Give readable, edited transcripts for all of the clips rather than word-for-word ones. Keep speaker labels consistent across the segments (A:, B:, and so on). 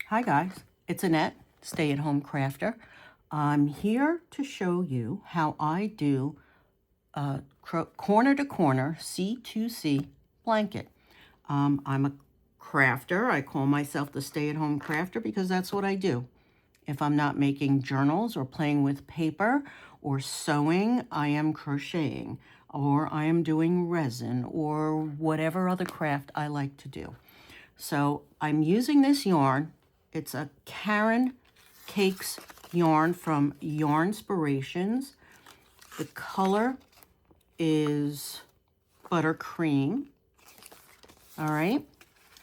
A: Hi guys, it's Annette, stay-at-home crafter. I'm here to show you how I do a corner-to-corner C2C blanket. I'm a crafter. I call myself the stay-at-home crafter because that's what I do. If I'm not making journals or playing with paper or sewing, I am crocheting or I am doing resin or whatever other craft I like to do. So I'm using this yarn. It's a Karen Cakes yarn from Yarnspirations. The color is buttercream. All right.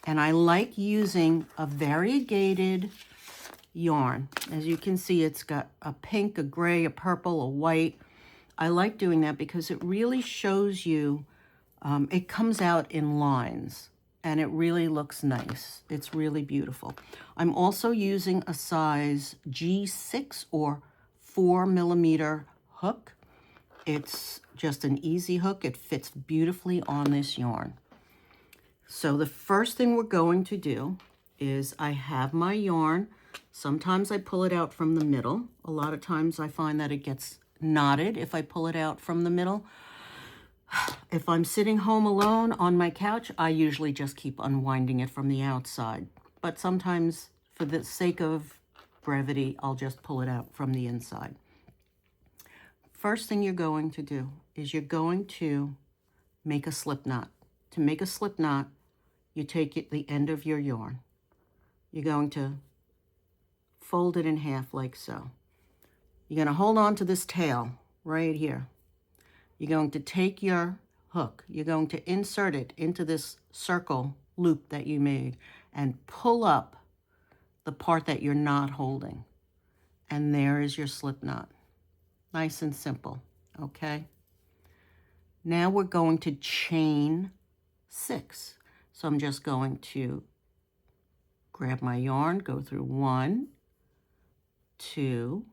A: And I like using a variegated yarn. As you can see, it's got a pink, a gray, a purple, a white. I like doing that because it really shows you, it comes out in lines. And it really looks nice. It's really beautiful. I'm also using a size G6 or 4mm hook. It's just an easy hook. It fits beautifully on this yarn. So the first thing we're going to do is I have my yarn. Sometimes I pull it out from the middle. A lot of times I find that it gets knotted if I pull it out from the middle. If I'm sitting home alone on my couch, I usually just keep unwinding it from the outside. But sometimes, for the sake of brevity, I'll just pull it out from the inside. First thing you're going to do is you're going to make a slip knot. To make a slip knot, you take the end of your yarn. You're going to fold it in half like so. You're going to hold on to this tail right here. You're going to take your hook, you're going to insert it into this circle loop that you made and pull up the part that you're not holding. And there is your slip knot. Nice and simple, okay? Now we're going to chain 6. So I'm just going to grab my yarn, go through 1, 2,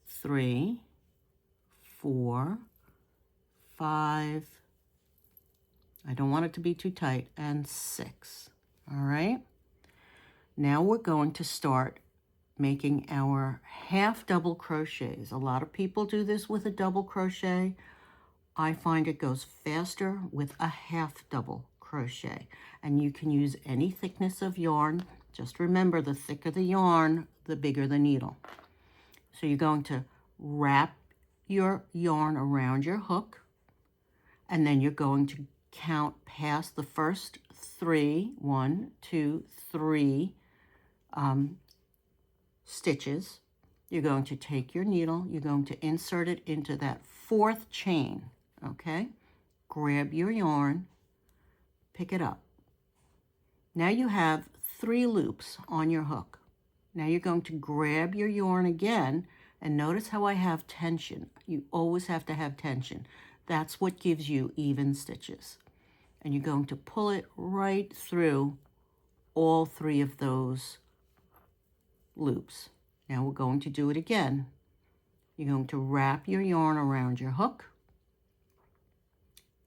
A: 3, 4, 5, I don't want it to be too tight, and 6. All right. Now we're going to start making our half double crochets. A lot of people do this with a double crochet. I find it goes faster with a half double crochet. And you can use any thickness of yarn. Just remember, the thicker the yarn, the bigger the needle. So you're going to wrap your yarn around your hook, and then you're going to count past the first 3, 1, 2, 3 stitches. You're going to take your needle, you're going to insert it into that 4th chain, okay? Grab your yarn, pick it up. Now you have 3 loops on your hook. Now you're going to grab your yarn again, and notice how I have tension. You always have to have tension. That's what gives you even stitches. And you're going to pull it right through all 3 of those loops. Now we're going to do it again. You're going to wrap your yarn around your hook,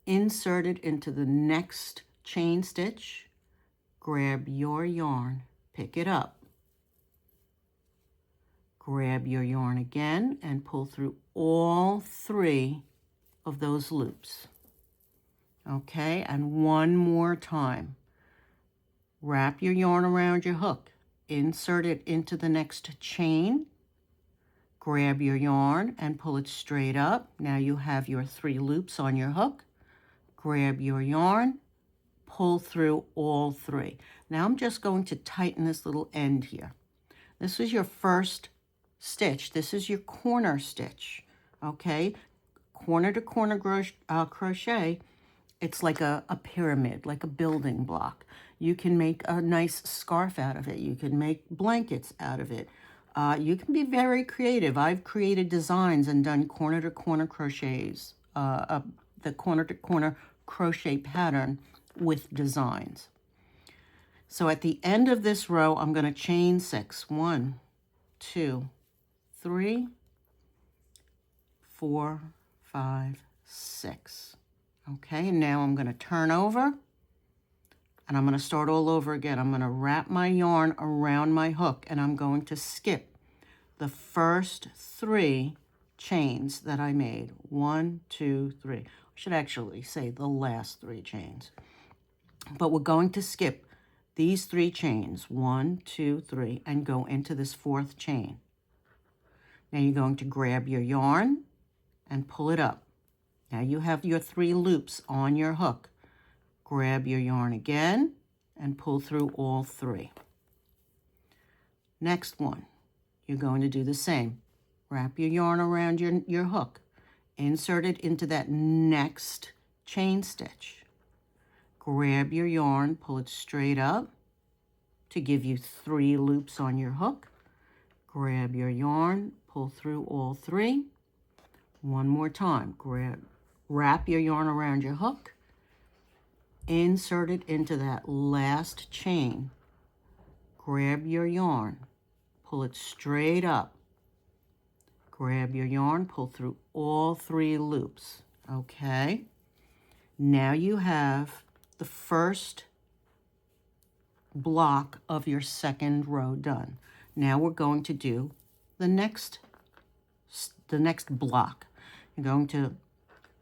A: insert it into the next chain stitch, grab your yarn, pick it up, grab your yarn again, and pull through all 3 of those loops. Okay, and one more time. Wrap your yarn around your hook, insert it into the next chain, grab your yarn and pull it straight up. Now you have your 3 loops on your hook. Grab your yarn, pull through all 3. Now I'm just going to tighten this little end here. This is your first stitch. This is your corner stitch, okay? Corner to corner crochet, it's like a pyramid, like a building block. You can make a nice scarf out of it. You can make blankets out of it. You can be very creative. I've created designs and done corner-to-corner crochets, the corner-to-corner crochet pattern with designs. So at the end of this row, I'm going to chain 6. 1, 2, 3, 4, 5, 6. Okay, and now I'm going to turn over And I'm going to start all over again. I'm going to wrap my yarn around my hook, and I'm going to skip the first 3 chains that I made. 1, 2, 3. I should actually say the last 3 chains. But we're going to skip these 3 chains, 1, 2, 3, and go into this 4th chain. Now you're going to grab your yarn and pull it up. Now you have your 3 loops on your hook. Grab your yarn again and pull through all 3. Next one, you're going to do the same. Wrap your yarn around your hook. Insert it into that next chain stitch. Grab your yarn, pull it straight up to give you 3 loops on your hook. Grab your yarn, pull through all 3. One more time. Wrap your yarn around your hook. Insert it into that last chain. Grab your yarn, pull it straight up. Grab your yarn, pull through all 3 loops. Okay. Now you have the first block of your second row done. Now we're going to do the next block. You're going to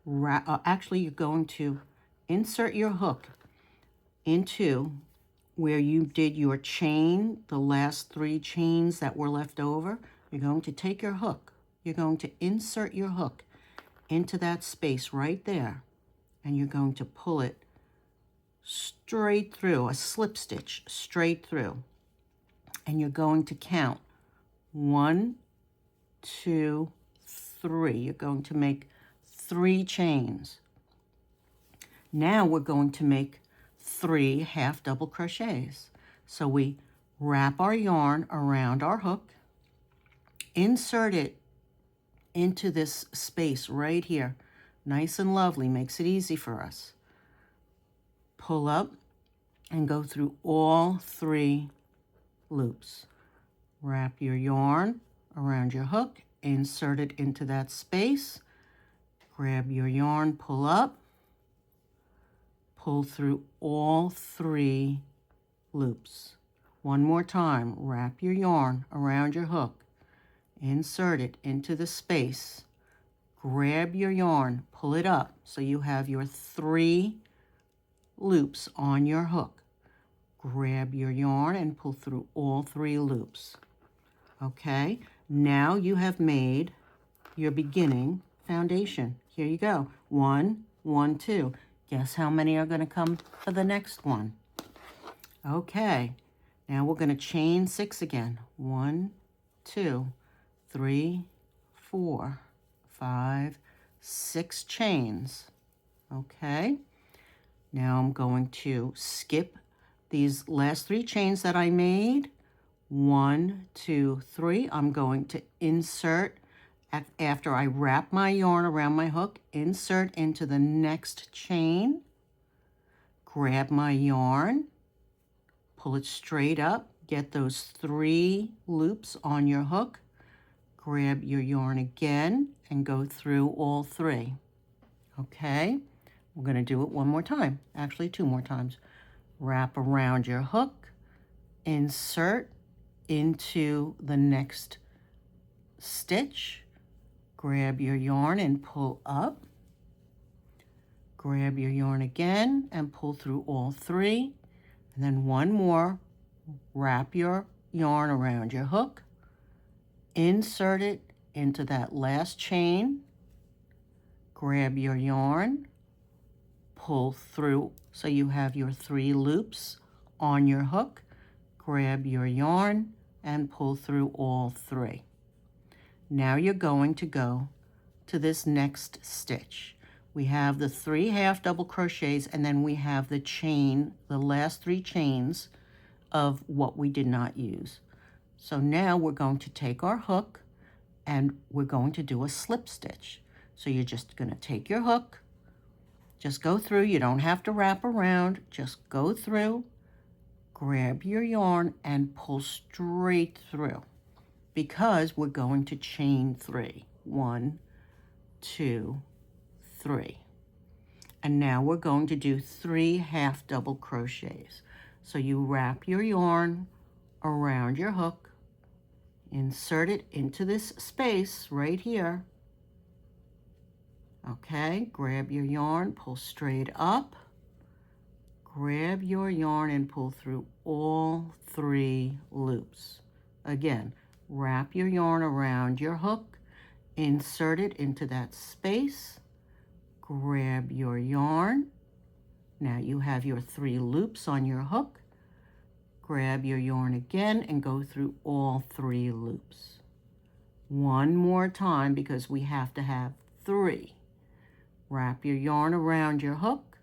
A: you're going to insert your hook into where you did your chain, the last 3 chains that were left over. You're going to take your hook. You're going to insert your hook into that space right there, and you're going to pull it straight through, a slip stitch straight through. And you're going to count 1, 2, 3. You're going to make 3 chains. Now we're going to make 3 half double crochets. So we wrap our yarn around our hook, insert it into this space right here. Nice and lovely, makes it easy for us. Pull up and go through all 3 loops. Wrap your yarn around your hook, insert it into that space. Grab your yarn, pull up, pull through all 3 loops. One more time, wrap your yarn around your hook, insert it into the space. Grab your yarn, pull it up so you have your 3 loops on your hook. Grab your yarn and pull through all 3 loops. Okay, now you have made your beginning foundation. Here you go. 1, 1, 2. Guess how many are going to come for the next one? Okay, now we're going to chain 6 again. 1, 2, 3, 4, 5, 6 chains. Okay, now I'm going to skip these last 3 chains that I made. 1, 2, 3. I'm going to insert, after I wrap my yarn around my hook, insert into the next chain. Grab my yarn, pull it straight up, get those 3 loops on your hook. Grab your yarn again and go through all 3. Okay, we're going to do it one more time, actually 2 more times. Wrap around your hook, insert into the next stitch, grab your yarn and pull up, grab your yarn again and pull through all 3, and then one more. Wrap your yarn around your hook, insert it into that last chain, grab your yarn, pull through so you have your 3 loops on your hook, grab your yarn and pull through all 3. Now you're going to go to this next stitch. We have the 3 half double crochets, and then we have the chain, the last 3 chains of what we did not use. So now we're going to take our hook and we're going to do a slip stitch. So you're just going to take your hook, just go through, you don't have to wrap around, just go through, grab your yarn and pull straight through, because we're going to chain 3. 1, 2, 3. And now we're going to do 3 half double crochets. So you wrap your yarn around your hook, insert it into this space right here. Okay, grab your yarn, pull straight up, grab your yarn and pull through all 3 loops. Again, wrap your yarn around your hook, insert it into that space, grab your yarn. Now you have your 3 loops on your hook. Grab your yarn again and go through all 3 loops. One more time because we have to have 3. Wrap your yarn around your hook,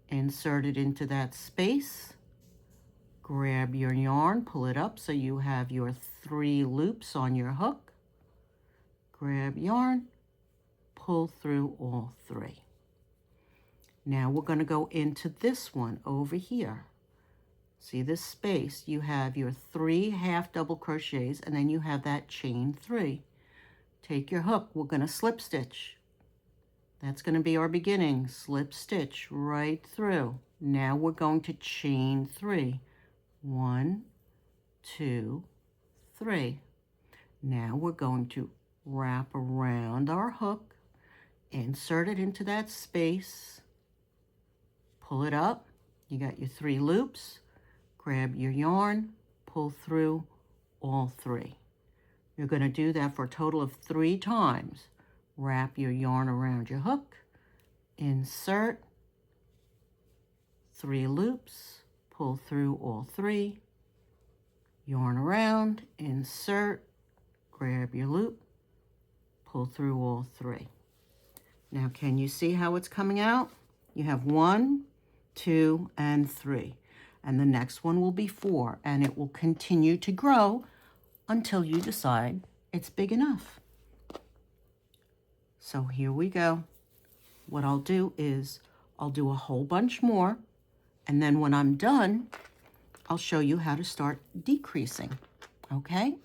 A: insert it into that space, grab your yarn, pull it up so you have your 3 loops on your hook, grab yarn, pull through all 3. Now we're going to go into this one over here. See this space? You have your 3 half double crochets and then you have that chain 3. Take your hook, we're going to slip stitch. That's going to be our beginning. Slip stitch right through. Now we're going to chain 3. 1, 2, 3. Now we're going to wrap around our hook, insert it into that space, pull it up. You got your 3 loops. Grab your yarn, pull through all 3. You're going to do that for a total of 3 times. Wrap your yarn around your hook, insert, 3 loops, pull through all 3, yarn around, insert, grab your loop, pull through all 3. Now can you see how it's coming out? You have 1, 2, and 3. And the next one will be 4, and it will continue to grow until you decide it's big enough. So here we go. What I'll do is I'll do a whole bunch more, and then when I'm done, I'll show you how to start decreasing, okay?